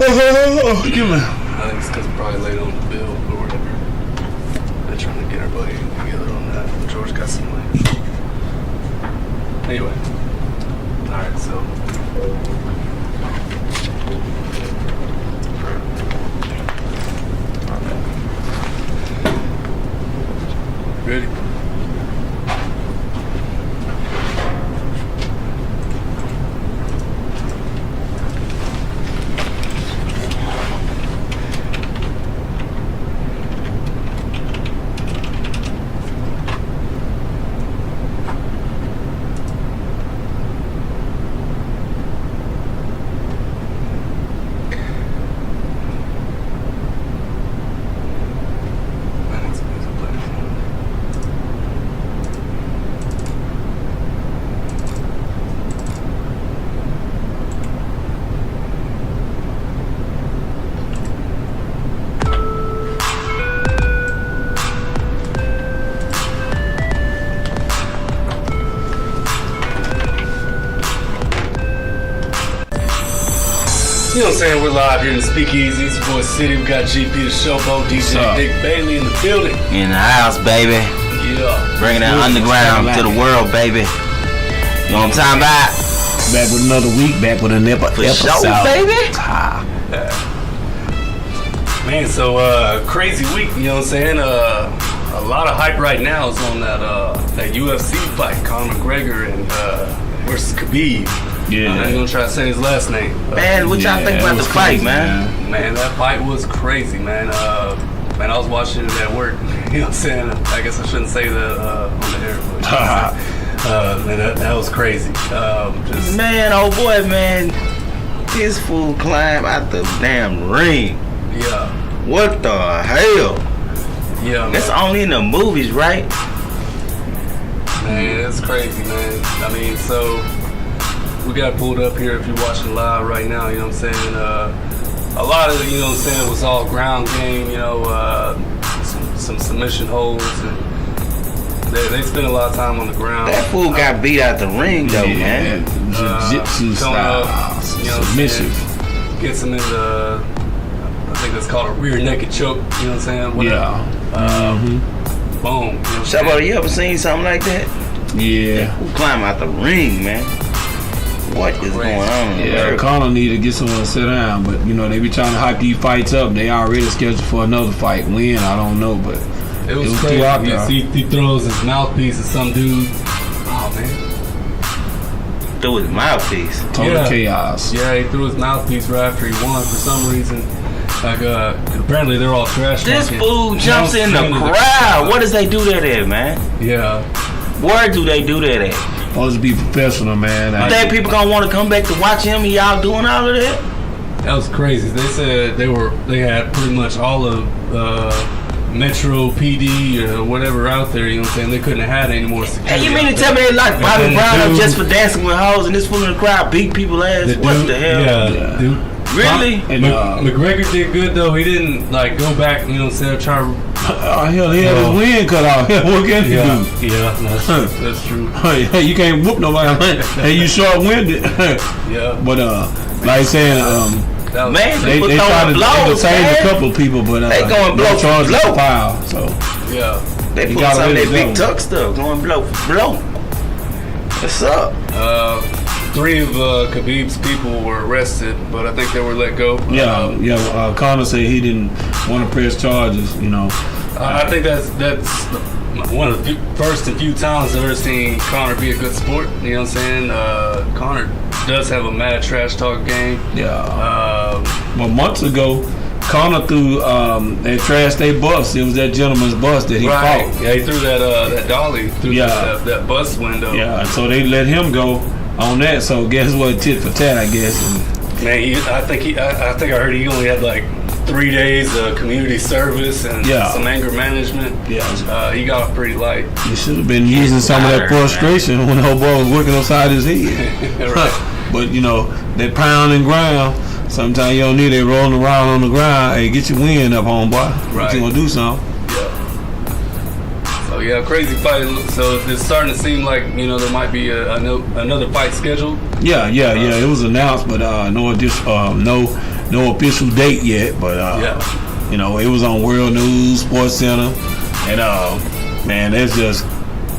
Give me. I think it's because probably late on the bill or whatever. They're trying to get everybody together on that. George got some money. Anyway. Alright, so. Ready? You know what I'm saying? We're live here in the Speakeasy. It's your boy City. We got GP the Showboat, DJ Dick Bailey in the building. In the house, baby. Yeah. Bringing that underground to the world, baby. You know what I'm talking about? Back with another week, back with an episode. Show, baby. Man, so crazy week, you know what I'm saying? A lot of hype right now is on that UFC fight, Conor McGregor and versus Khabib. Yeah. I ain't gonna try to say his last name. Man, what y'all think about the fight, crazy, man? Man, that fight was crazy, man. Man, I was watching it at work. You know what I'm saying? I guess I shouldn't say that on the air, but man, that was crazy. Man, oh boy, man, this fool climbed out the damn ring. Yeah. What the hell? Yeah, man. That's only in the movies, right? Man, it's crazy, man. I mean, so we got pulled up here if you're watching live right now, you know what I'm saying? A lot of it, you know what I'm saying, was all ground game, you know, some submission holds, and they spent a lot of time on the ground. That fool got beat out the ring, though, man. Jiu-jitsu style, up, you know, submissive. Gets him in the, I think that's called a rear naked choke, you know what I'm saying? Yeah. Boom. You know Shabba, you ever seen something like that? Yeah. Who climb out the ring, man? What is going on? Yeah, Conor need to get someone to sit down, but you know they be trying to hype these fights up. They already scheduled for another fight. When I don't know, but it was crazy. Yeah, he throws his mouthpiece at some dude. Oh man! Threw his mouthpiece. Total chaos. Yeah, he threw his mouthpiece right after he won for some reason. Like apparently they're all trash. This fool jumps in the crowd. What does they do that at, man? Yeah. Where do they do that at? Supposed to be professional, man. You think people gonna want to come back to watch him and y'all doing all of that? That was crazy. They said they had pretty much all of Metro PD or whatever out there. You know what I'm saying? They couldn't have had any more security. Hey, you mean to tell me they locked Bobby Brown up just for dancing with hoes and this fool in the crowd beat people ass? What the hell? Yeah, dude. Really? And McGregor did good though. He didn't like go back. You know what I'm saying? Try to. Oh hell, he had his wind cut off. What can he do? Yeah, that's true. Hey, you can't whoop nobody. Hey, you short-winded. Yeah. But like I said, man, they try to entertain a couple of people, but they going blow for blow. File, so yeah, they put some of that big tuck stuff going blow for blow. What's up? 3 of Khabib's people were arrested, but I think they were let go. Conor said he didn't want to press charges. You know, I think that's one of the first and few times I've ever seen Conor be a good sport. You know what I'm saying? Conor does have a mad trash talk game. Yeah. Well, months ago, Conor threw that trash day bus. It was that gentleman's bus that he fought. Yeah, he threw that dolly through that bus window. Yeah, so they let him go on that. So guess what? Tit for tat, I guess. And man, I think I heard he only had like 3 days of community service and some anger management. Yeah, he got off pretty light. He should have been using some of that frustration when the whole boy was working upside his head. Right. But you know, that pound and ground. Sometimes you don't need it rolling around on the ground. Hey, get your wind up, homeboy. Right. You gonna do something? Yeah. So yeah, crazy fight. So it's starting to seem like there might be another fight scheduled. Yeah. It was announced, but no no official date yet, but you know, it was on World News, Sports Center, and man, it's just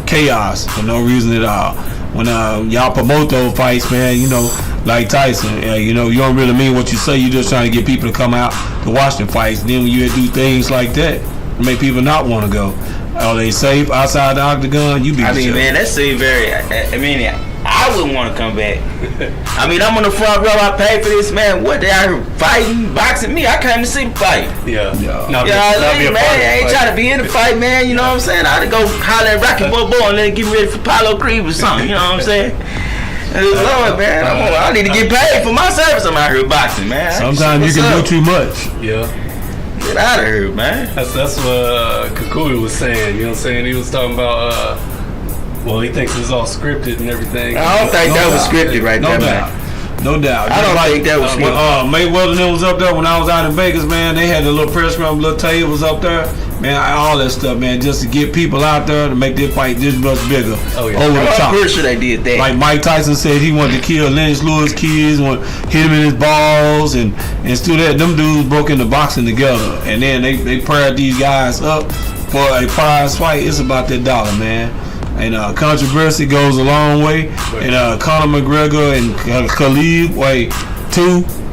chaos for no reason at all. When y'all promote those fights, man, you know, like Tyson, you know, you don't really mean what you say. You just trying to get people to come out to watch the fights. Then when you do things like that, it make people not want to go. Are they safe outside the octagon? You be. I mean, man, that seems very. I mean, I wouldn't want to come back. I mean, I'm on the front row. I paid for this, man. What, they out here fighting, boxing me? I came to see the fight. Yeah. Man, I ain't trying to be in the fight, man. You know what I'm saying? I ought to go holler at Rocky Balboa and let him get ready for Apollo Creed or something. You know what I'm saying? Lord, man, I need to get paid for my service. I'm out here boxing, man. Sometimes you can do too much. Yeah. Get out of here, man. That's what Kikuyu was saying. You know what I'm saying? He was talking about. Well, he thinks it's all scripted and everything. I don't think that was scripted right there, man. No doubt. I don't think that was scripted. When Mayweather was up there when I was out in Vegas, man, they had the little press room, little tables up there. Man, all that stuff, man, just to get people out there to make this fight this much bigger. Oh, yeah. Over the top. I'm pretty sure they did that. Like Mike Tyson said he wanted to kill Lennox Lewis' kids, hit him in his balls, and still that. Them dudes broke into boxing together. And then they paired these guys up for a prize fight. It's about that dollar, man. And controversy goes a long way. And Conor McGregor and Khabib,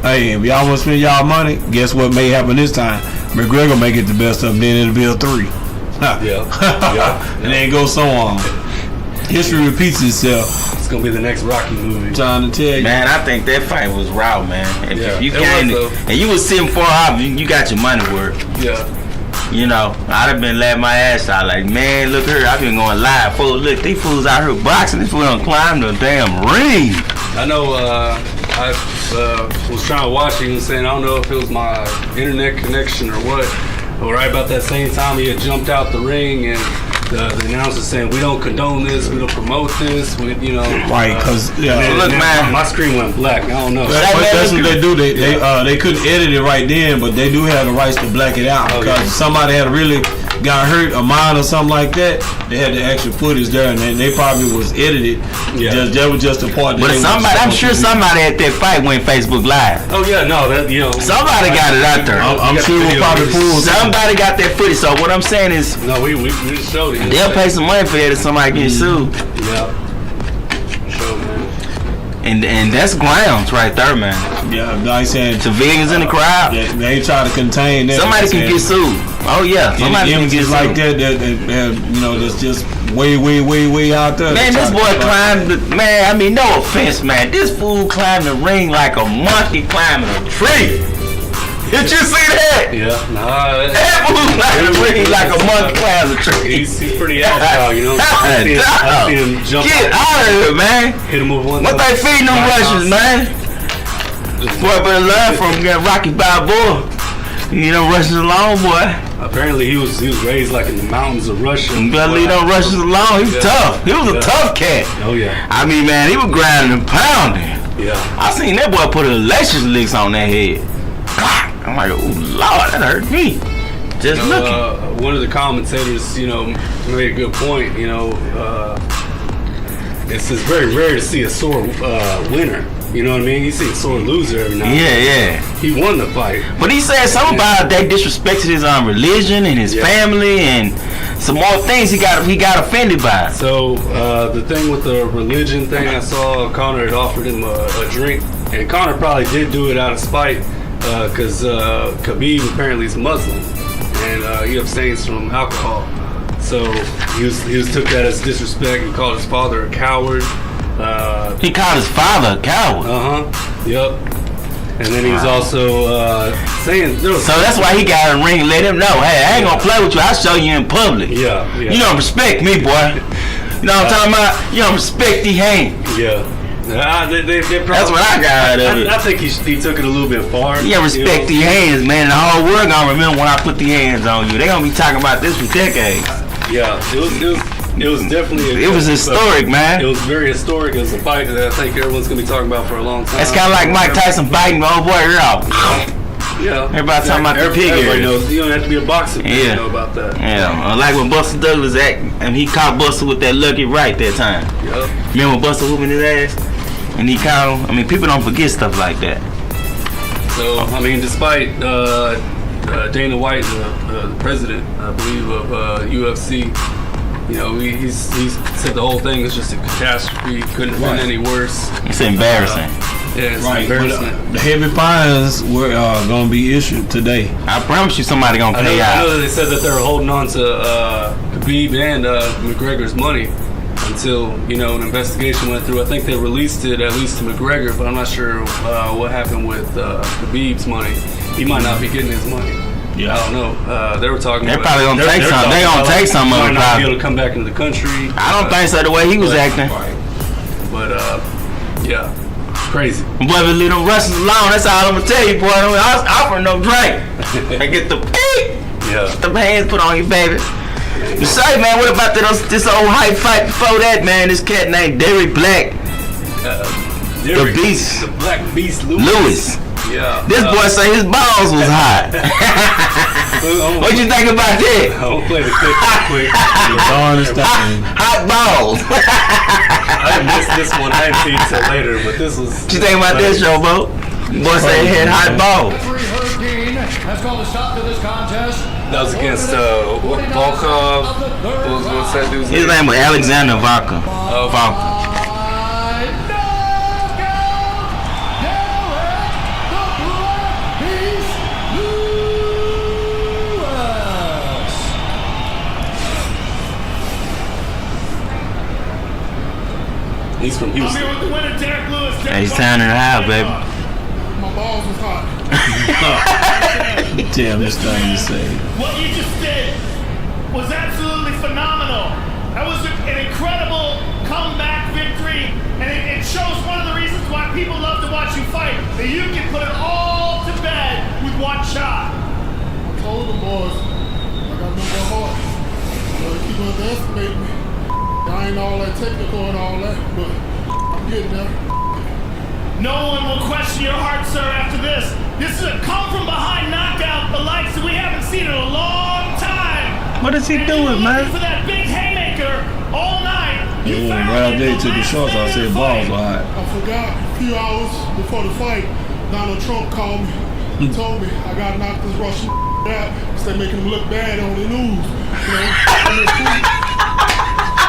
hey, if y'all want to spend y'all money, guess what may happen this time? McGregor may get the best of them, then it'll be a 3. And then go so on. History repeats itself. It's gonna be the next Rocky movie. I'm trying to tell you. Man, I think that fight was raw, man. If you came and you was sitting far off, you got your money worth. Yeah. You know, I'd have been laughing my ass out like, man, look here, I've been going live. Fools, look, these fools out here boxing. This fool done climbed the damn ring. I know. I was trying to watch it and saying I don't know if it was my internet connection or what. But right about that same time, he had jumped out the ring and the announcer saying, "We don't condone this. We don't promote this." You know, right? Because look, man, my screen went black. I don't know. That's what they do. They couldn't edit it right then, but they do have the rights to black it out because somebody had really got hurt, a mine or something like that. They had the extra footage there, and they probably was edited. Yeah, that was just a part. But I'm sure somebody at that fight went Facebook Live. Oh yeah, no, that somebody got it out there. I'm sure we'll probably pull. Somebody got that footage. So what I'm saying is, no, we just showed it. They'll pay some money for that if somebody gets sued. Yeah. Sure, man. And that's grounds right there, man. Yeah, like I said, civilians in the crowd. They try to contain that. Somebody can get sued. Oh yeah, somebody can get sued. Like that, you know, that's just way out there. Man, this boy climbed. Man, I mean, no offense, man. This fool climbed the ring like a monkey climbing a tree. Did you see that? Yeah, nah. That fool climbed the ring like a monkey climbs a tree. He's pretty agile, you know. I see him jump. Get out of here, man. Hit him with one. What they feeding them Russians, man? Boy, better learn from Rocky Balboa. You know, Russians alone, boy. Apparently, he was raised like in the mountains of Russia. You better leave them Russians alone. He was tough. He was a tough cat. Oh yeah. I mean, man, he was grinding and pounding. Yeah. I seen that boy put electric licks on that head. I'm like, oh Lord, that hurt me. Just looking. One of the commentators, you know, made a good point. You know, it's very rare to see a sore winner. You know what I mean? You see a sore loser every now and then. Yeah. He won the fight. But he said something about they disrespected his religion and his family and some more things he got offended by. So the thing with the religion thing, I saw Conor had offered him a drink, and Conor probably did do it out of spite because Khabib apparently is Muslim and he abstains from alcohol. So he was took that as disrespect and called his father a coward. He called his father a coward. Yep. And then he was also saying. So that's why he got in the ring and let him know, hey, I ain't gonna play with you. I'll show you in public. Yeah. You don't respect me, boy. You know what I'm talking about? You don't respect the hands. Yeah. That's what I got out of it. I think he took it a little bit far. Yeah, respect the hands, man. The whole world gonna remember when I put the hands on you. They gonna be talking about this for decades. Yeah, it was definitely. It was historic, man. It was very historic as a fight that I think everyone's gonna be talking about for a long time. It's kind of like Mike Tyson biting my old boy ear off. Yeah. Everybody talking about the pig ear. You don't have to be a boxer to know about that. Yeah, like when Buster Douglas and he caught Buster with that lucky right that time. Yep. Remember when Buster whooping his ass? And he caught him? I mean, people don't forget stuff like that. So I mean, despite Dana White, the president, I believe, of UFC, you know, he said the whole thing is just a catastrophe. Couldn't have been any worse. It's embarrassing. Yeah, it's Right, embarrassment. but the heavy fines were going to be issued today. I promise you somebody going to pay I out. know that they said that they were holding on to Khabib and McGregor's money until, you know, an investigation went through. I think they released it at least to McGregor, but I'm not sure what happened with Khabib's money. He might not be getting his money. Yeah. I don't know. They were talking. They're probably gonna take some. They gonna take some of it. Might not be able to come back into the country. I don't think so. The way he was acting. But yeah, crazy. Boy, if you leave them Russians alone, that's all I'm gonna tell you, boy. I was offering no drink. I get the the hands put on you, baby. You say, man, what about this old hype fight before that, man? This cat named Derek Black, the Beast, the Black Beast, Lewis. Yeah. This boy say his balls was hot. What you think about that? I'll play the clip real quick. Hot balls. I missed this one. I didn't see it till later, but this was. What you think about this, Showboat? Boy say he had hot balls. Has called a stop to this contest. That was against Volkov. What's that dude's His name was Alexander Volkov. Volkov. He's from Houston. I'm here with the winner, Derek Lewis. Hey, he's turning it out, baby. My balls was hot. Damn, this thing to say. What you just did was absolutely phenomenal. That was an incredible comeback victory, and it shows one of the reasons why people love to watch you fight, that you can put it all to bed with one shot. I told them boys, I got no more heart. Keep underestimating me. I ain't all that technical and all that, but I'm getting there. No one will question your heart, sir, after this. This is a come-from-behind knockout, the likes that we haven't seen in a long time. What is he doing, man? For that big haymaker all night. Yeah, when Ralph Day took the shorts, I said balls were hot. I forgot a few hours before the fight, Donald Trump called me. He told me I gotta knock this Russian out because they're making him look bad on the news. You know?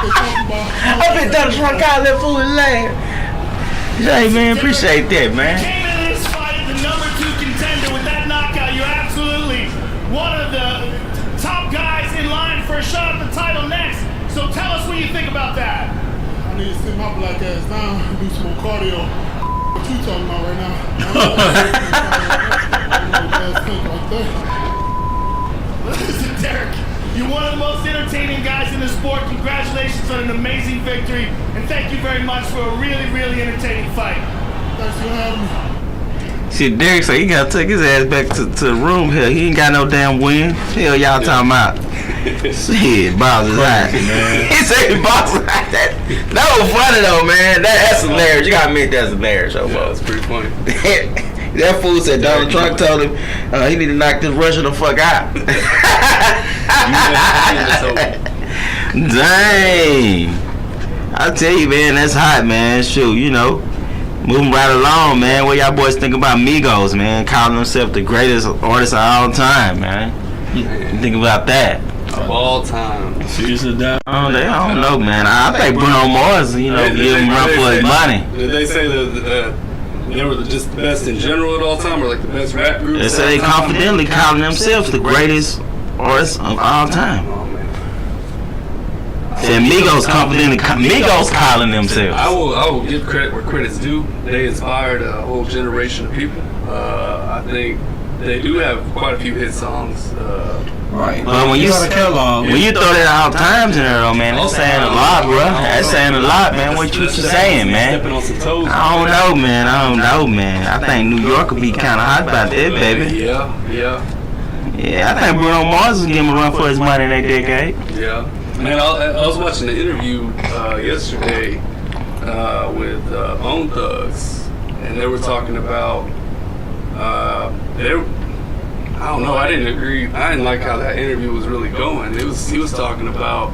I bet Donald Trump called that fool and laugh. Hey, man, appreciate that, man. You came into this fight as the #2 contender with that knockout. You're absolutely one of the top guys in line for a shot at the title next. So tell us what you think about that. I need to sit my black ass down and do some more cardio. What you talking about right now? Listen, Derek. You're one of the most entertaining guys in the sport. Congratulations on an amazing victory. And thank you very much for a really, really entertaining fight. Thanks for having me. Shit, Derek said he gotta take his ass back to the room here. He ain't got no damn win. Hell y'all talking about? Shit, balls is hot. He said the balls is hot. That was funny though, man. That's hilarious. You gotta admit that's hilarious, though, Yeah, that's pretty funny. That fool said Donald Trump told him he need to knock this Russian the fuck out. Dang. I tell you, man, that's hot, man. Shoot, you know, moving right along, man. What y'all boys think about Migos, man? Calling themselves the greatest artist of all time, man. You think about that? Of all time. Seriously, that? I don't know, man. I think Bruno Mars, you know, give him a run for his money. Did they say that they were just the best in general at all time, or like the best rap groups? They say they confidently calling themselves the greatest artists of all time. Oh man. Said Migos confidently, Migos calling themselves. I will give credit where credit's due. They inspired a whole generation of people. I think they do have quite a few hit songs. Right. But when you throw that all times in there, though, man, that's saying a lot, bro. That's saying a lot, man. What you saying, man? Stepping on some toes. I don't know, man. I think New York would be kind of hot about that, baby. Yeah, I think Bruno Mars is giving a run for his money in that decade. Yeah. Man, I was watching the interview yesterday with Bone Thugs, and they were talking about I don't know. I didn't agree. I didn't like how that interview was really going. He was talking about.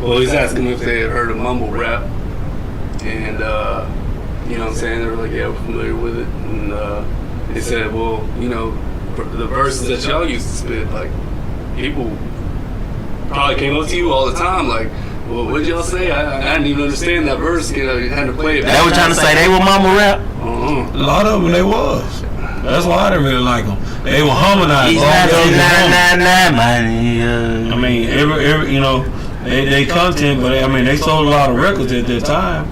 Well, he's asking them if they had heard of mumble rap, and you know what I'm saying. They were like, "Yeah, we're familiar with it." And They said, well, you know, the verses that y'all used to spit, like, people probably came up to you all the time, like, well, what'd y'all say? I didn't even understand that verse. You know, you had to play it back. They were trying to say they were mama rap. A lot of them they was. That's why I didn't really like them. They were harmonized. He's 1999, man. I mean, every you know, they content, but I mean, they sold a lot of records at that time.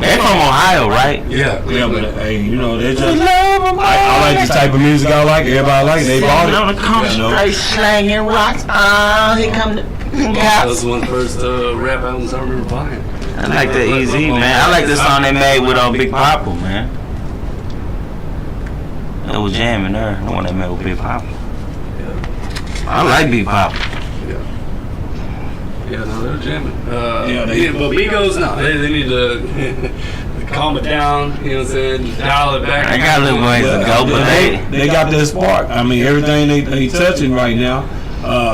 They're from Ohio, right? Yeah. Yeah, but hey, you know, they just. I like this type of music. I like. Everybody like it. They bought it. On the corner, You know? straight slanging rocks. Here come the That cops. was one of the first rap albums I remember buying. I like that Easy, man. I like the song they made with Big Papa, man. That was jamming there. The one they made with Big Papa. Yeah. I like Big Papa. Yeah, no, they're jamming. But Migos, no, they need to calm it down. You know what I'm saying? Dial it back. I got a little ways to go, but they got that spark. I mean, everything they touching right now.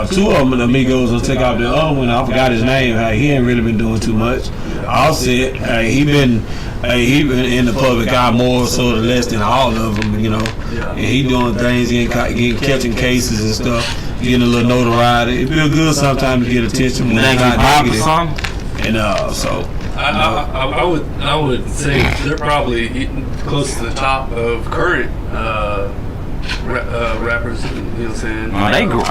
Two of them, the Amigos, will take out the other one. I forgot his name. He ain't really been doing too much. Offset, he been in the public eye more so or less than all of them, you know. Yeah. And he doing things, getting catching cases and stuff, getting a little notoriety. It feel good sometimes to get attention when it's not negative. And so. I would say they're probably close to the top of current rappers. You know what I'm saying? Ain't no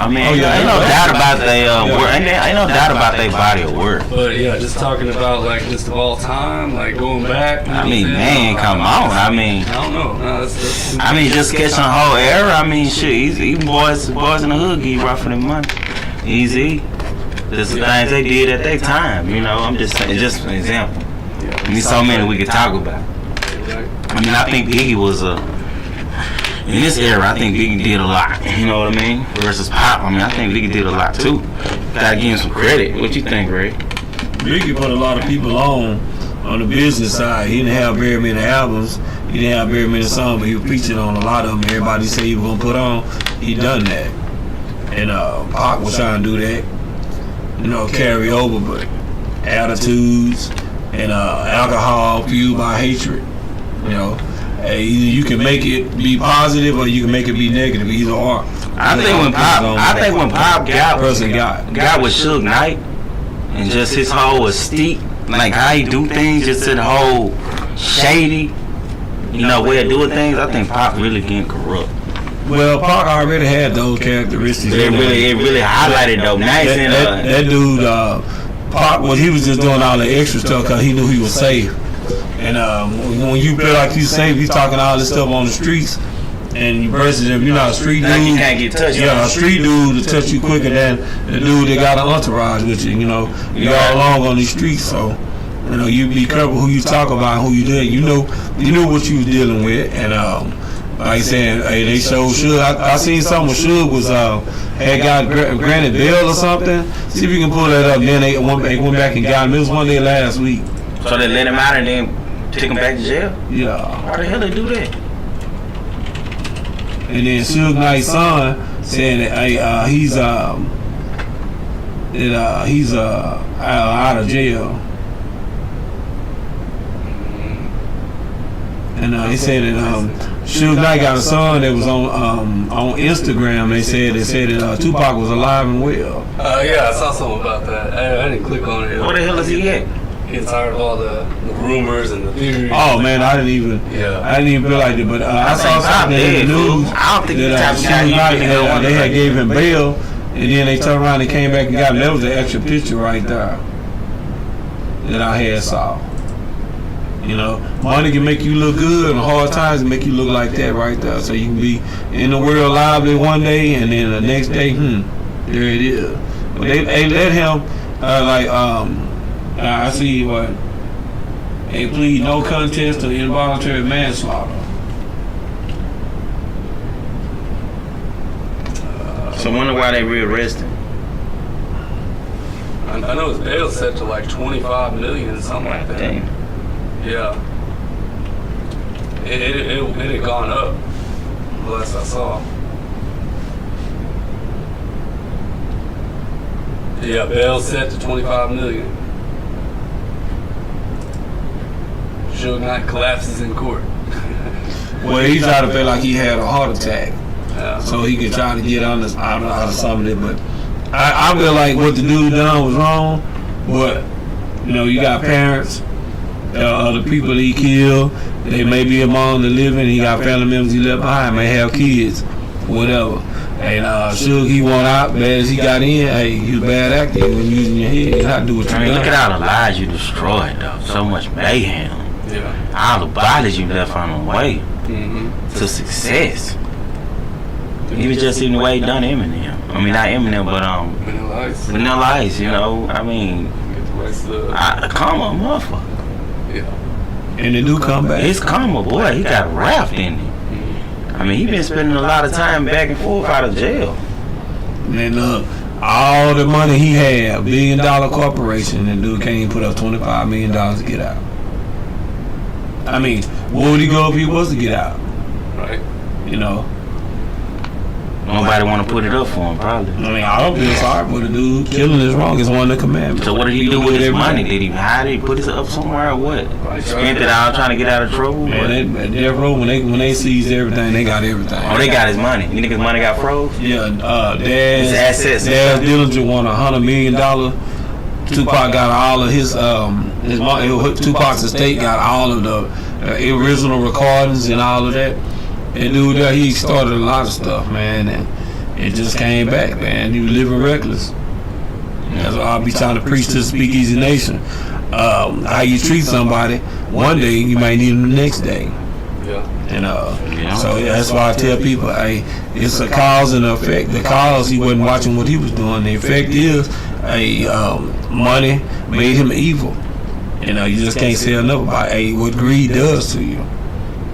doubt about they work. Ain't no doubt about their body of work. But yeah, just talking about like just of all time, like going back. I mean, man, come on. I mean, I don't know. No, that's I mean, just catching the whole era. I mean, shit, even boys in the hood get rougher than money. Easy. Just the things they did at their time. You know, I'm just saying, just an example. yeah. I mean, so many we could talk about. I mean, I think Biggie was in this era, I think Biggie did a lot. You know what I mean? Versus Pop, I mean, I think Biggie did a lot too. Gotta give him some credit. What you think, Ray? Biggie put a lot of people on the business side. He didn't have very many albums. He didn't have very many songs, but he was featured on a lot of them. Everybody said he was gonna put on. He done that. And Pac was trying to do that. You know, carry over, but attitudes and alcohol fueled by hatred. You know, either you can make it be positive or you can make it be negative. Either or. I think when Pop got with Suge Knight and just his whole mystique, like how he do things, just the whole shady, you know, way of doing things. I think Pop really getting corrupt. Well, Pac already had those characteristics. It really highlighted though. Nice that dude, Pac he was just doing all the extra stuff because he knew he was safe. And when you feel like he's safe, he's talking all this stuff on the streets. And versus if you're not a street dude, you can't get touched. Yeah, a street dude will touch you quicker than the dude that got an entourage with you. You know, you're all along on these streets, so you know you be careful who you talk about, and who you did. You know what you was dealing with, and like I said, hey, they showed Suge. I seen something with Suge was had got granted bail or something. See if you can pull that up. Then they went back and got him. It was one day last week. So they let him out and then took him back to jail? Yeah. Why the hell they do that? And then Suge Knight's son said that he's out of jail. And they said that Suge Knight got a son that was on Instagram. They said that Tupac was alive and well. Yeah, I saw something about that. I didn't click on it. Where the hell is he at? Getting tired of all the rumors and the theories. Oh man, I didn't even feel like it. But I saw something in the news that Suge Knight they had gave him bail, and then they turned around and came back and got him. That was the extra picture right there that I had saw. You know, money can make you look good, and hard times can make you look like that right there. So you can be in the world lively one day, and then the next day, there it is. But they let him I see what they plead no contest to involuntary manslaughter. So I wonder why they rearrested him. I know his bail set to like 25 million, something like that. Damn. Yeah. It had gone up, the last I saw. Yeah, bail set to 25 million. Suge Knight collapses in court. Well, he tried to feel like he had a heart attack, Yeah. so he could try to get out of some of it. But I feel like what the dude done was wrong. But you know, you got parents, other people that he killed. They may be among the living. He got family members he left behind. May have kids, whatever. And sure, he went out bad as he got in. Hey, you a bad actor when using your head. You have to do what you I mean, done. look at all the lives you destroyed, though. So much mayhem. Yeah. All the bodies you left on the way Mm-hmm. to success. Even just in the way he done Eminem. I mean, not Eminem, but Vanilla Ice. Vanilla Ice. You know, I mean, Get the rest of karma, motherfucker. yeah. And they do come back. His karma, boy, he got wrapped in it. I mean, he been spending a lot of time back and forth out of jail. And look, all the money he had, $1 billion corporation, and dude can't even put up $25 million to get out. I mean, what would he go if he was to get out? Right. You know? Nobody want to put it up for him, probably. I mean, I don't feel sorry for the dude. Killing is wrong. It's one of the commandments. So what did he do with his money? Did he hide it, put it up somewhere, or what? Spent it all trying to get out of trouble? Man, at Death Row, when they seized everything, they got everything. Oh, they got his money. You think his money got froze? Yeah, His assets. Daz Dillinger won $100 million. Tupac got all of his Tupac's estate got all of the original recordings and all of that. And dude, he started a lot of stuff, man, and it just came back, man. He was living reckless. That's why I'll be trying to preach to the Speakeasy Nation. How you treat somebody one day, you might need them the next day. Yeah. And so that's why I tell people, hey, it's a cause and effect. The cause, he wasn't watching what he was doing. The effect is, money made him evil. You just can't say enough about what greed does to you.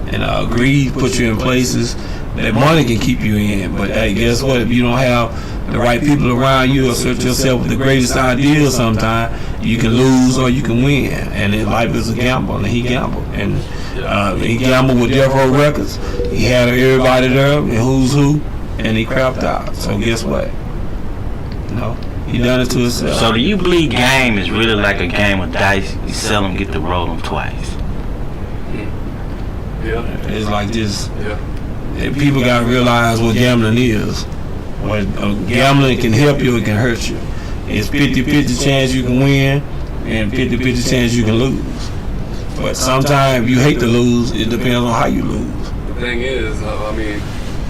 And greed puts you in places that money can keep you in. But hey, guess what? If you don't have the right people around you, or set yourself with the greatest ideas, sometimes you can lose or you can win. And in life is a gamble, and he gambled. And he gambled with Death Row Records. He had everybody there, and who's who, and he crapped out. So guess what? He done it to himself. So do you believe game is really like a game of dice? You seldom get to roll them twice. Yeah. It's like this. Yeah. People got to realize what gambling is. Gambling can help you, it can hurt you. It's 50-50 chance you can win and 50-50 chance you can lose. But sometimes you hate to lose. It depends on how you lose. The thing is, I mean,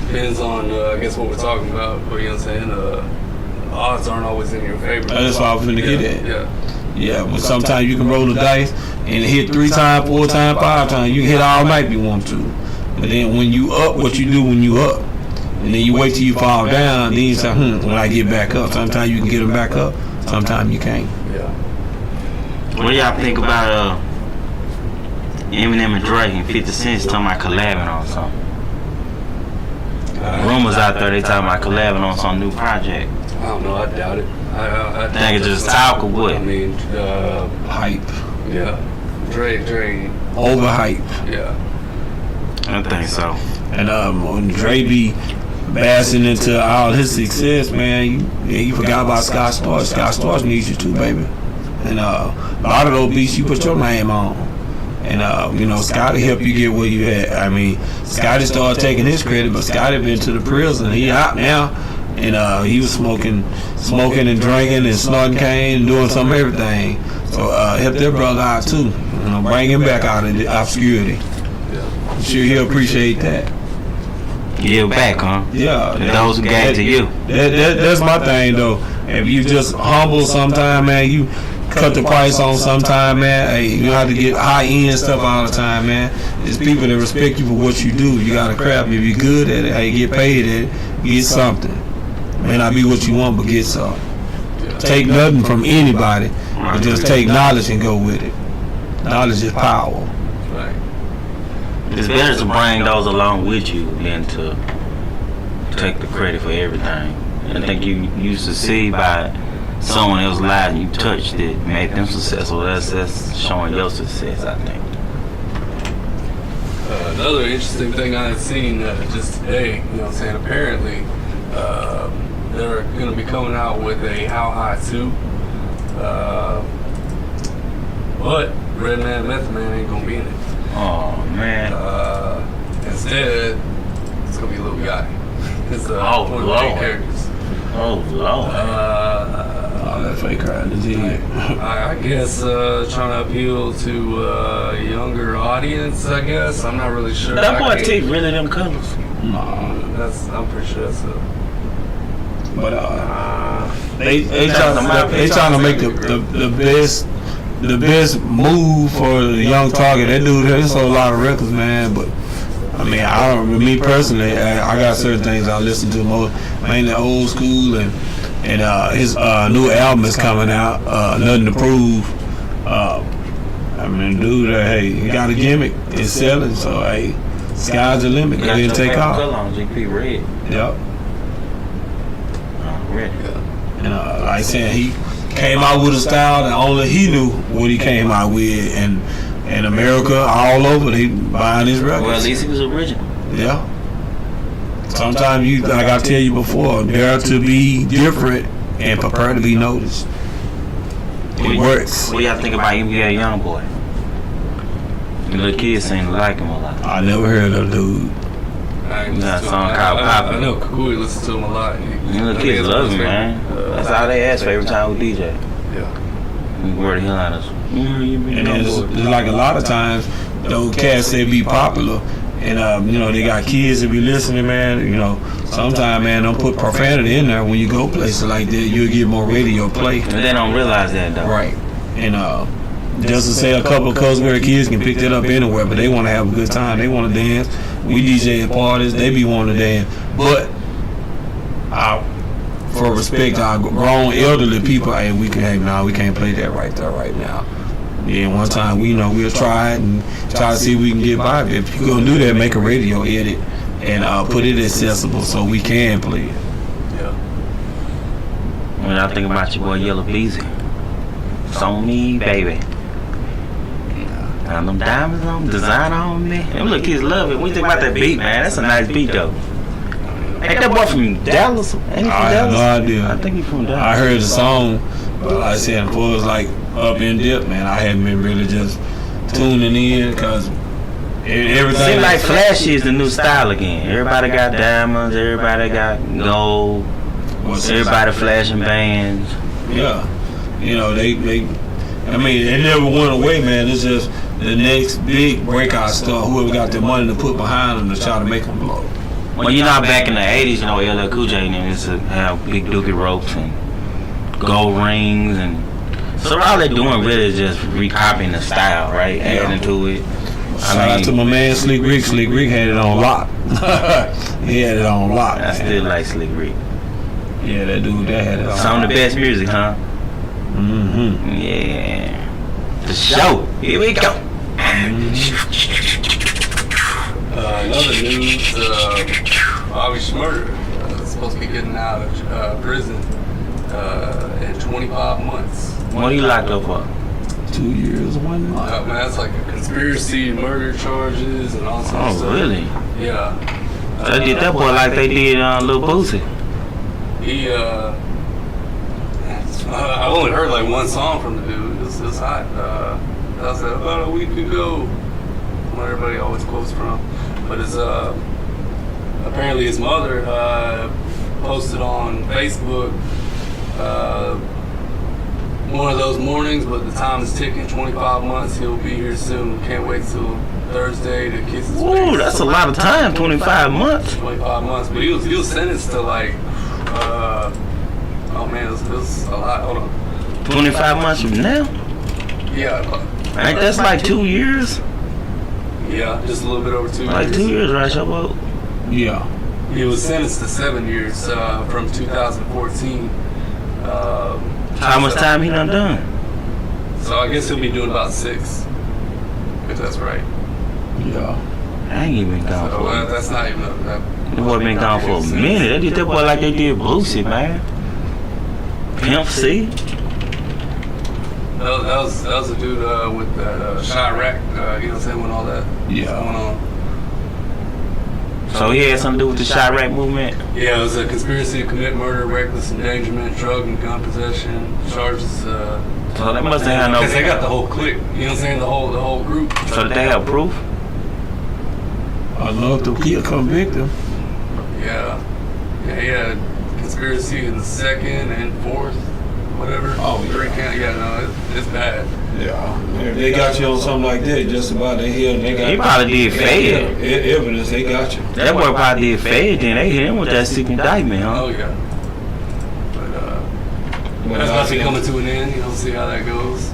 depends on, I guess, what we're talking about. But, you know what I'm saying? Odds aren't always in your favor. That's what I was finna get at. Yeah. Yeah, but sometimes you can roll the dice and hit 3 times, 4 times, 5 times. You can hit all night if you want to. But then when you up, what you do when you up? And then you wait till you fall down, then you say, when I get back up. Sometimes you can get them back up, sometimes you can't. Yeah. What do y'all think about Eminem and Drake and 50 Cent talking about collabing on something? Rumors out there, they talking about collabing on some new project. I don't know. I doubt it. I Think it's just talk or what? I mean, Hype. yeah. Dre. Overhype. Yeah. I think so. And when Dre be basking into all his success, man, you forgot about Scott Storch. Scott Storch needs you too, baby. And a lot of those beats you put your name on. And Scotty help you get where you at. I mean, Scotty started taking his credit, but Scotty been to the prison. He out now. And he was smoking and drinking and snorting cane and doing some everything. So help their brother out too. Bring him back out of the obscurity. Yeah. I'm sure he'll appreciate that. Give back, huh? Yeah. Those who gave to you. That's my thing though. If you just humble sometime, man, you cut the price on sometime, man. Hey, you have to get high end stuff all the time, man. There's people that respect you for what you do. You gotta crap. If you're good at it, hey, get paid at it, get something. May not be what you want, but get some. Take nothing from anybody, but just take knowledge and go with it. Knowledge is power. Right. It's better to bring those along with you than to take the credit for everything. I think you succeed by someone else's life and you touched it, made them successful. That's showing your success, I think. Another interesting thing I had seen just today, apparently they're going to be coming out with a How High 2, but Redman Method Man ain't going to be in it. Oh, man. And instead, it's gonna be Lil Yachty. It's one of the main characters. Oh Lord. All that fake crowd is here. I guess trying to appeal to a younger audience. I guess I'm not really sure. That boy teeth really them colors. I'm pretty sure that's it. But they trying to make the best move for the young target. That dude, they sold a lot of records, man. But I mean, I don't. Me personally, I got certain things I listen to more, mainly old school, and his new album is coming out. Nothing to Prove. I mean, dude, hey, he got a gimmick. It's selling, so hey, sky's the limit. Go ahead and take off. Color on GP red. Yep. Red. And like I said, he came out with a style that only he knew what he came out with, and in America, all over, they buying his records. Well, at least he was original. Yeah. Sometimes you, like I tell you before, dare to be different and prepare to be noticed. It works. What do y'all think about NBA Youngboy? The little kids seem to like him a lot. I never heard of the dude. That song called Pop. I know Kukui listens to him a lot. The little kids love him, man. That's all they ask for every time we DJ. Yeah. Word the hell out of us. And it's like a lot of times, those cats they be popular, and you know they got kids that be listening, man. You know, sometimes, man, don't put profanity in there. When you go places like that, you'll get more radio play. But they don't realize that though. Right. And just to say a couple of cuss word kids can pick that up anywhere, but they want to have a good time. They want to dance. We DJ at parties, they be wanting to dance. But for respect, our grown elderly people, hey, we can't play that right there, right now. Yeah, one time we'll try it and try to see if we can get by. If you're gonna do that, make a radio edit and put it accessible so we can play it. Yeah. When I think about your boy Yellow Beezy, it's on me, baby. Now them diamonds on, design on me. Them little kids love it. When you think about that beat, man, that's a nice beat though. Ain't that boy from Dallas? Ain't he from Dallas? No idea. I think he's from Dallas. I heard the song, but like I said, before it was like up in depth, man. I hadn't been really just tuning in because everything. Seems like flashy is the new style again. Everybody got diamonds. Everybody got gold. Everybody flashing bands. Yeah, you know they. I mean, it never went away, man. It's just the next big breakout star. Whoever got the money to put behind them to try to make them blow. Well, you know, back in the 80s, you know, LL Cool J and them used to have big dookie ropes and gold rings, and so all they're doing really is just recopying the style, right? Yeah. Adding to it. Shout out to my man Slick Rick. Slick Rick had it on lock. He had it on lock. I still like Slick Rick. Yeah, that dude that had it on. Some of the best music, huh? Mm-hmm. Yeah. The show. Here we go. Another news, Bobby Shmurda is supposed to be getting out of prison in 25 months. What are you locked up for? 2 years, 1 month. Man, that's like a conspiracy, murder charges, and all sorts of stuff. Oh, really? Yeah. They did that boy like they did Lil Boosie. He, I only heard like one song from the dude. It was hot. That was about a week ago. What everybody always quotes from. But it's apparently his mother posted on Facebook one of those mornings, but the time is ticking. 25 months. He'll be here soon. Can't wait till Thursday to kiss his face. Ooh, that's a lot of time. 25 months. 25 months. But he was sentenced to like. Oh man, it was a lot. Hold on. 25 months from now? Yeah. Ain't that's like 2 years? Yeah, just a little bit over 2 years. Like 2 years, right, Showboat? Yeah. He was sentenced to 7 years from 2014. How much time he done? So I guess he'll be doing about 6, if that's right. Yeah. I ain't even gone So for that's not even That boy been gone for a minute. They did that boy like they did Boosie, man. Pimp C. That was a dude with that Chirac, you know what I'm saying, when all that was going on. So he had something to do with the Chirac movement? Yeah, it was a conspiracy to commit murder, reckless endangerment, drug and gun possession charges. So they must have had no. Because they got the whole clique, you know what I'm saying, the whole group. So did they have proof? enough to convict him. Yeah, he had conspiracy in the second and fourth, whatever. Oh, yeah. 3 count. Yeah, no, it's bad. Yeah, if they got you on something like that, just about they hit. They got He probably did fed. evidence. They got you. That boy probably did fed. Then they hit him with that sick indictment, huh? Oh yeah. But that's about to be coming to an end. You know, see how that goes.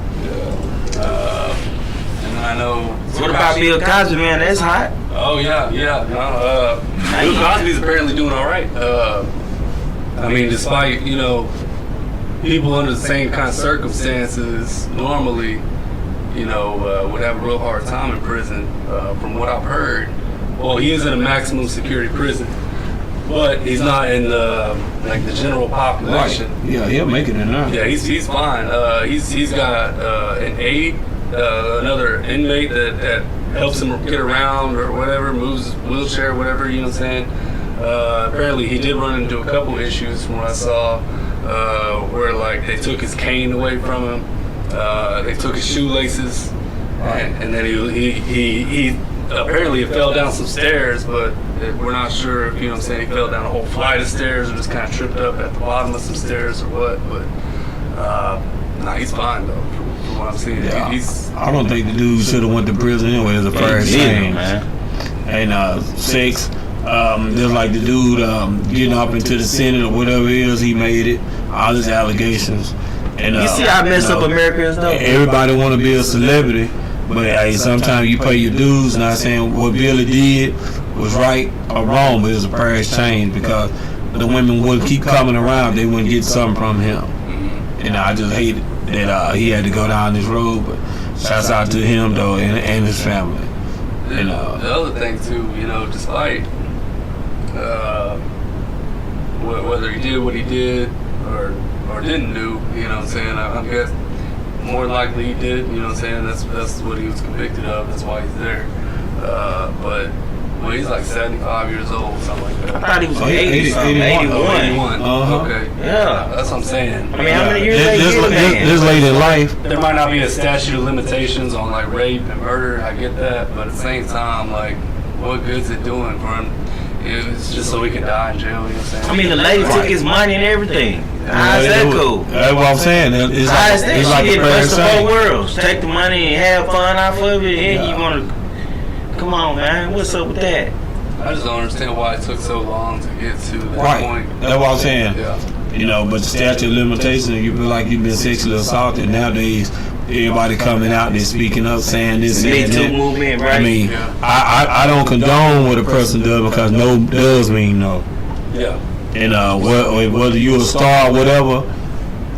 And I know. What about Bill Cosby, man? That's hot. Oh yeah. No, Bill Cosby's apparently doing all right. I mean, despite people under the same kind of circumstances normally, would have a real hard time in prison. From what I've heard, well, he is in a maximum security prison, but he's not in the general population. Right. Yeah, he'll make it in there. Yeah, he's fine. He's got an aide, another inmate that helps him get around or whatever, moves his wheelchair, whatever. You know what I'm saying? Apparently, he did run into a couple issues from what I saw, where they took his cane away from him, they took his shoelaces, and then he apparently fell down some stairs, but we're not sure if he fell down a whole flight of stairs or just kind of tripped up at the bottom of some stairs or what. But he's fine though, from what I'm seeing. Yeah, I don't think the dude should have went to prison anyway. As a first thing, man. And 6. Just like the dude getting up into the Senate or whatever it is, he made it. All his allegations. And You see how messed up America is, though? Everybody want to be a celebrity, but hey, sometimes you pay your dues. Not saying what Billy did was right or wrong, but it's a price change because the women would keep coming around. They wouldn't get something from him. And I just hate that he had to go down this road. But shouts out to him though and his family. The other thing too, despite whether he did what he did or didn't do, I guess more likely he did. That's what he was convicted of. That's why he's there. But he's like 75 years old, something like that. I thought he was 81. Okay. Yeah. That's what I'm saying. I mean, how many years this late in life? There might not be a statute of limitations on rape and murder. I get that, but at the same time, what good's it doing for him? It's just so he can die in jail. You know what I'm saying? I mean, the lady took his money and everything. How's that cool? That's what I'm saying. It's like the the best of same. both worlds. Take the money and have fun off of it, and you want to. Come on, man. What's up with that? I just don't understand why it took so long to get to that point. That's what I'm saying. Yeah. But the statute of limitations, you feel like you've been sexually assaulted. Nowadays, everybody coming out and they're speaking up, saying this, saying that. Movement, right? I mean, I don't condone what a person does because no does mean no. Yeah. And whether you're a star or whatever,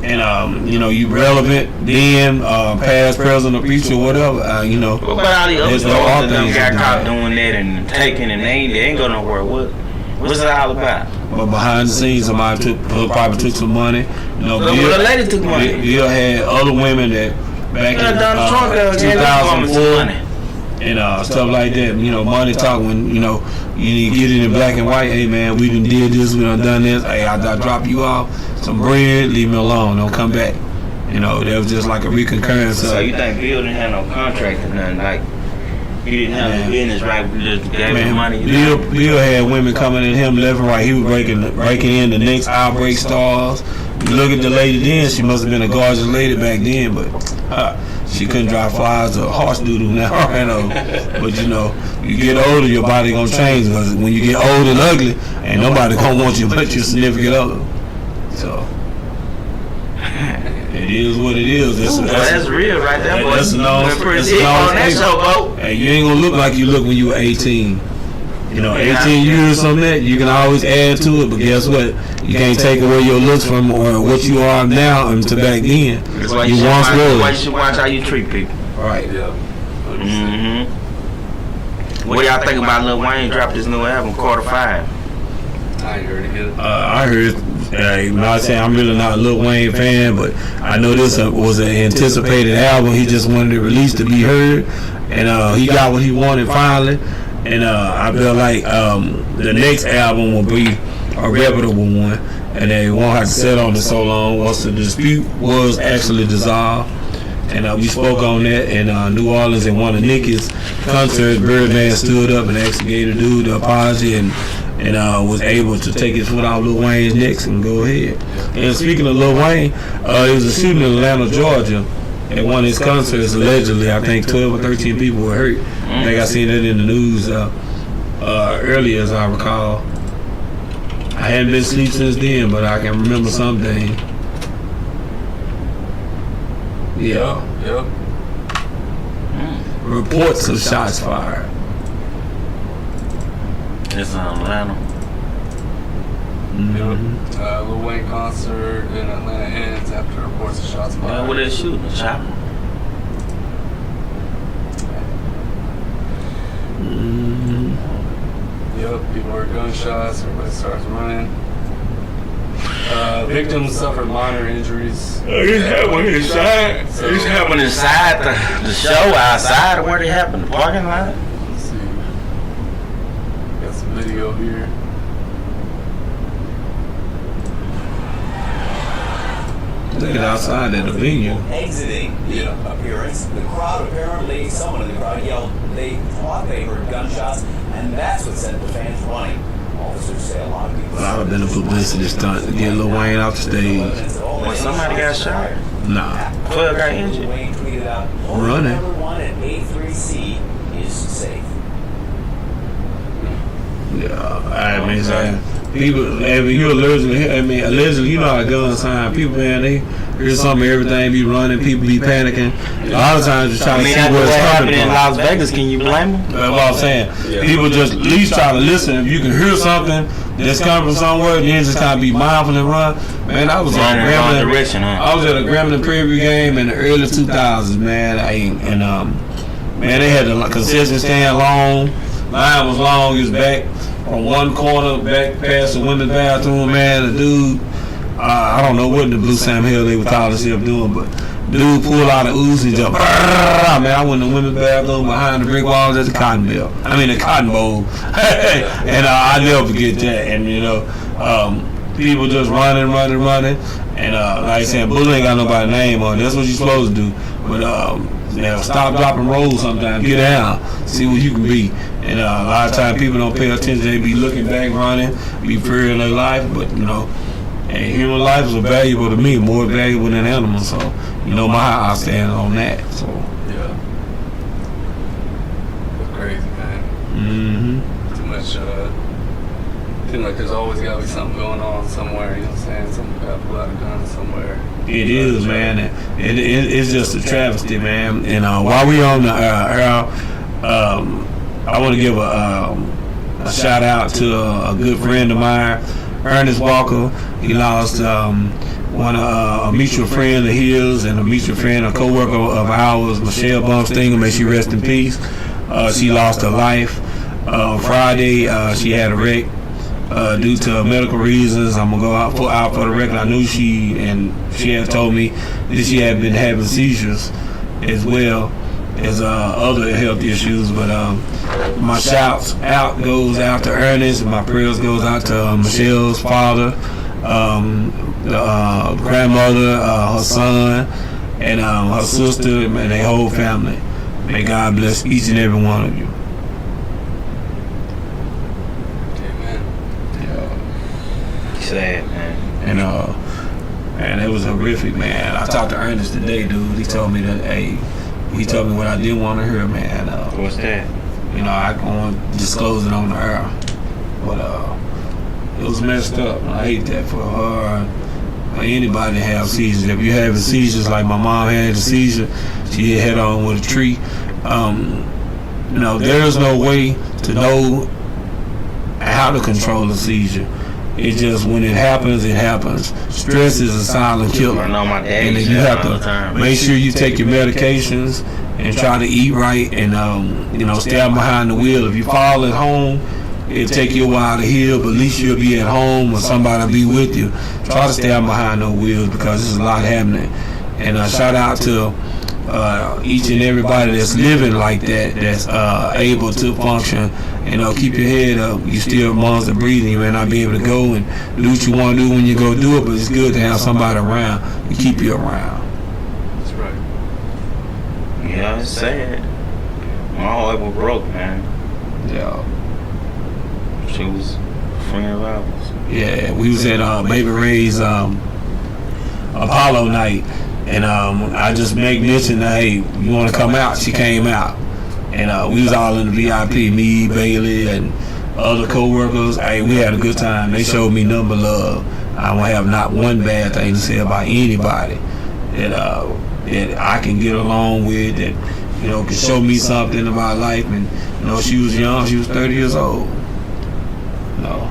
and you relevant then, past, present, or future, whatever, What about all the other stars that got caught doing that and taking and they ain't go nowhere? What's it all about? But behind the scenes, somebody probably took some money. The lady took money. Bill had other women that back in 2004 and stuff like that. Money talk when you need to get it in black and white. Hey man, we done did this, we done this. Hey, I drop you off some bread, leave me alone, don't come back. That was just like a reconcurrence. So you think Bill didn't have no contract or nothing? He didn't have the business right, we just gave him money. Bill had women coming in him left and right. He was breaking in the next outbreak stars. You look at the lady then, she must have been a gorgeous lady back then, but she couldn't drive flies or horse doodle now. But you get older, your body gonna change because when you get old and ugly, ain't nobody gonna want you but your significant other. So it is what it is. That's real right there, boy. That's a known statement. Hey, you ain't gonna look like you look when you were 18. 18 years from that, you can always add to it, but guess what? You can't take away your looks from or what you are now to back then. That's why you once was. Why you should watch how you treat people. Right. Yeah. What do y'all think about Lil Wayne dropped his new album, Quarter 5? I ain't heard it yet. I heard. I'm not saying I'm really not a Lil Wayne fan, but I know this was an anticipated album. He just wanted the release to be heard, and he got what he wanted finally. And I feel like the next album will be a reputable one, and they won't have to sit on it so long once the dispute was actually dissolved. And we spoke on that in New Orleans at one of Nicky's concerts. Birdman stood up and actually gave the dude the apology and was able to take his foot off Lil Wayne's neck and go ahead. And speaking of Lil Wayne, it was a shooting in Atlanta, Georgia. At one of his concerts, allegedly, I think 12 or 13 people were hurt. I think I seen that in the news earlier, as I recall. I hadn't been asleep since then, but I can remember something. Yeah. Yep. Reports of shots fired. It's in Atlanta. Mm-hmm. Lil Wayne concert in Atlanta ends after reports of shots fired. What they shooting? A chopper? Mm-hmm. Yep, people heard gunshots, everybody starts running. Victims suffered minor injuries. This happened inside. This happened inside the show, outside of where they happened, the parking lot. Let's see. Got some video here. Look at outside at the venue. Exiting the appearance, the crowd apparently, someone in the crowd yelled they thought they heard gunshots, and that's what sent the fans running. Officers say a lot of people. A lot of been a publicity stunt to get Lil Wayne off the stage. When somebody got shot, Nah. 12 got injured. Wayne tweeted out, Running. Number 1 at A3C is safe. Yeah, I mean, so people, you allegedly, you know how guns sign. People, man, they hear something, everything be running, people be panicking. A lot of times just try to see where what it's happened coming in from. Las Vegas, can you blame them? That's what I'm saying. People just at least try to listen. If you can hear something that's coming from somewhere, then just kind of be mindful and run. Man, I was at a Gremlin. I was at a Gremlin preview game in the early 2000s, man. Man, they had the concession stand long. Line was long. It was back from one corner back past the women's bathroom, man. The dude, I don't know what in the Blue Sam Hill they were calling themselves doing, but the dude pulled out a Uzi and just, man, I went in the women's bathroom behind the brick walls at the Cotton Bowl. And I never forget that. And, people just running. And like I said, Bully ain't got nobody's name on it. That's what you're supposed to do. But stop, drop, and roll sometimes. Get down. See what you can be. And a lot of times people don't pay attention. They be looking back, running, be fearing their life. But, and human life is valuable to me, more valuable than animals. So, I stand on that. So. Yeah. It's crazy, man. Mm-hmm. Too much, seems like there's always got to be something going on somewhere, you know what I'm saying? Something got to pull out a gun somewhere. It is, man. It's just a travesty, man. And while we on the air, I want to give a shout out to a good friend of mine, Ernest Walker. He lost a mutual friend of his and a mutual friend, a co-worker of ours, Michelle Bumstinger. May she rest in peace. She lost her life. Friday, she had a wreck. Due to medical reasons, I'm gonna go out for the record. I knew she had told me that she had been having seizures as well as other health issues. But my shouts out goes out to Ernest, and my prayers goes out to Michelle's father, grandmother, her son, and her sister, and their whole family. May God bless each and every one of you. Sad, man. And it was horrific, man. I talked to Ernest today, dude. He told me that, he told me what I didn't want to hear, man. What's that? I won't disclose it on the air, but it was messed up. I hate that for her, for anybody to have seizures. If you have seizures like my mom had a seizure, she hit head on with a tree. There's no way to know how to control a seizure. It's just when it happens, it happens. Stress is a silent killer. And you have to make sure you take your medications and try to eat right and, stand behind the wheel. If you fall at home, it'll take you a while to heal, but at least you'll be at home or somebody will be with you. Try to stand behind those wheels because there's a lot happening. And shout out to each and everybody that's living like that, that's able to function. Keep your head up. You still amongst the breathing. You may not be able to go and do what you want to do when you go do it, but it's good to have somebody around to keep you around. That's right. Yeah, it's sad. My heart was broke, man. Yeah. She was a friend of ours. Yeah, we was at Baby Ray's Apollo night, and I just make mention that, hey, you want to come out? She came out, and we was all in the VIP, me, Bailey, and other co-workers. Hey, we had a good time. They showed me nothing but love. I don't have not one bad thing to say about anybody that I can get along with, that, you know, can show me something about life. And, you know, she was young. She was 30 years old. You know,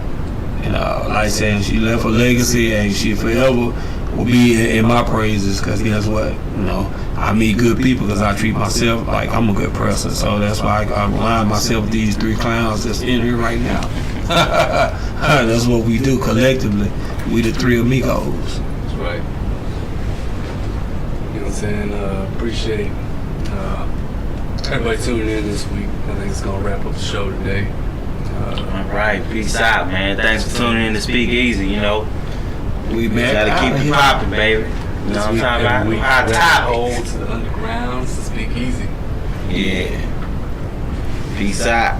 and like I said, she left a legacy, and she forever will be in my praises, because guess what? You know, I meet good people because I treat myself like I'm a good person. So that's why I align myself with these three clowns that's in here right now. That's what we do collectively. We the three amigos. That's right. You know what I'm saying? Appreciate everybody tuning in this week. I think it's going to wrap up the show today. All right, peace out, man. Thanks for tuning in to Speak Easy, you know. We gotta keep it popping, baby. You know what I'm talking about? Hot top. Hold to the underground to Speak Easy. Yeah. Peace out.